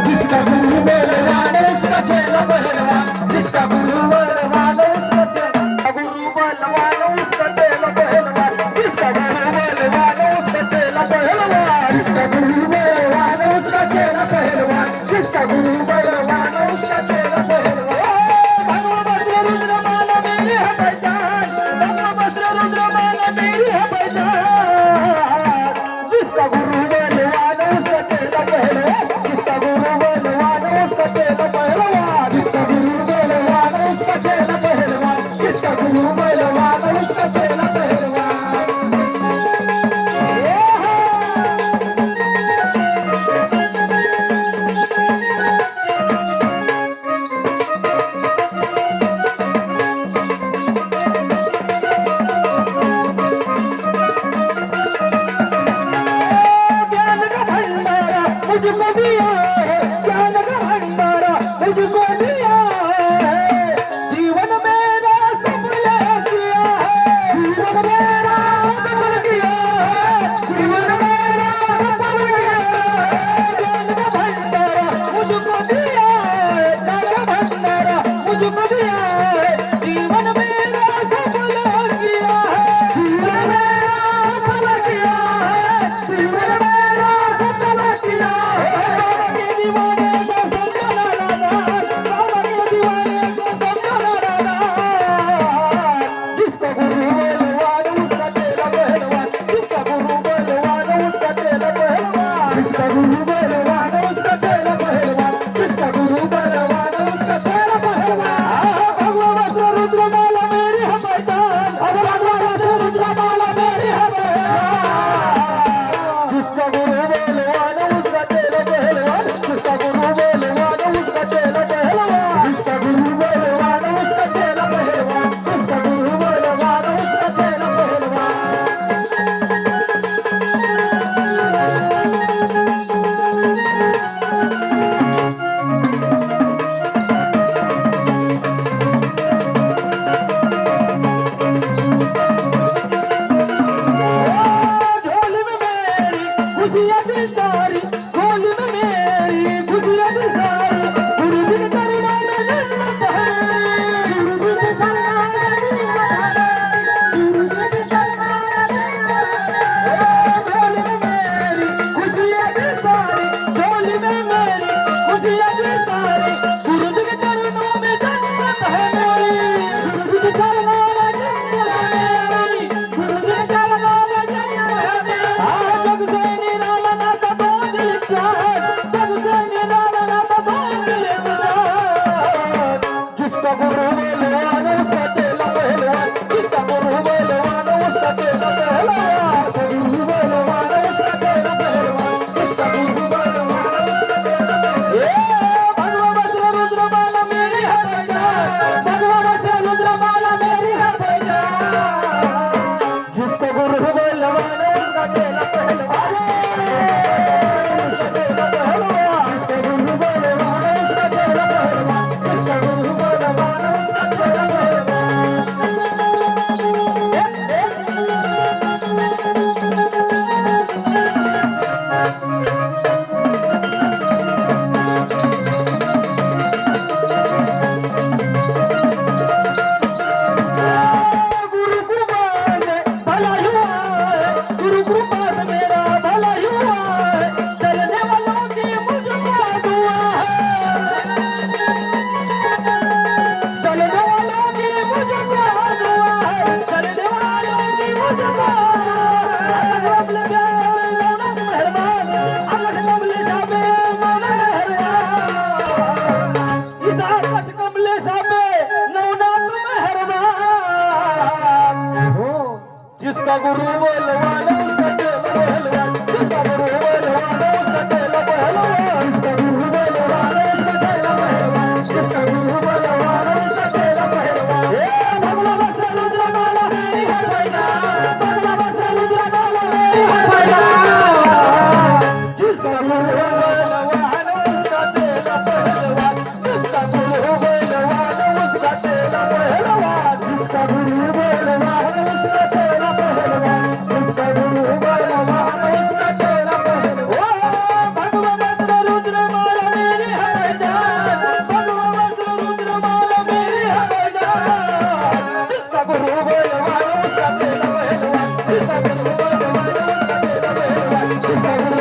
जिसका गुरु बलवान उसका चेला पहलवान, जिसका गुरु बलवान उसका चेला, गुरु बलवान उसका चेला पहलवान, जिसका गुरु बलवान उसका चेला पहलवान, जिसका गुरु बलवान उसका चेला पहलवान, जिसका गुरु बलवान उसका चेला पहलवान। भगवद्र रुद्रमाला मेरी है पहचान, भगवद्र रुद्रमाला मेरी है पहचान, जिसका गुरु बलवान उसका चेला पहलवान, जिसका गुरु बलवान उसका चेला पहलवान, जिसका गुरु बलवान उसका चेला पहलवान, जिसका गुरु बलवान उसका चेला पहलवान। ज्ञान का भंडारा मुझको दिया है, ज्ञान का भंडारा मुझको दिया है, जीवन मेरा सफल किया है, जीवन मेरा सफल किया है, जीवन मेरा सफल किया है। ज्ञान का भंडारा मुझको दिया है, ज्ञान का भंडारा मुझको दिया है, जीवन मेरा सफल किया है, जीवन मेरा सफल किया है, जीवन मेरा सफल किया है। बाबा के दीवाने को समझा लाना, बाबा के दीवाने को समझा लाना, जिसका गुरु बलवान उसका चेला पहलवान, जिसका गुरु बलवान उसका चेला पहलवान, जिसका गुरु बलवान उसका चेला पहलवान, जिसका गुरु बलवान उसका चेला पहलवान। भगवद्र रुद्रमाला मेरी है पहचान, भगवद्र रुद्रमाला मेरी है पहचान, जिसका गुरु बलवान उसका चेला पहलवान, जिसका गुरु बलवान उसका चेला पहलवान, जिसका गुरु बलवान उसका चेला पहलवान, जिसका गुरु बलवान उसका चेला पहलवान। झोली में मेरी खुशियाँ दी सारी, झोली में मेरी खुशियाँ दी सारी, गुरु जी के चरणों में जन्नत है, गुरु जी के चरणों में जन्नत है, गुरु जी के चरणों में जन्नत है। झोली में मेरी खुशियाँ दी सारी, झोली में मेरी खुशियाँ दी सारी, गुरु जी के चरणों में जन्नत है मेरी, गुरु जी के चरणों में जन्नत है मेरी, गुरु जी के चरणों में जन्नत है मेरी। जग से निराला नाता दो दिल क्या है, जग से निराला नाता दो दिल क्या है, जिसका गुरु बलवान उसका चेला पहलवान, जिसका गुरु बलवान उसका चेला पहलवान, जिसका गुरु बलवान उसका चेला पहलवान, जिसका गुरु बलवान उसका चेला पहलवान। सगळं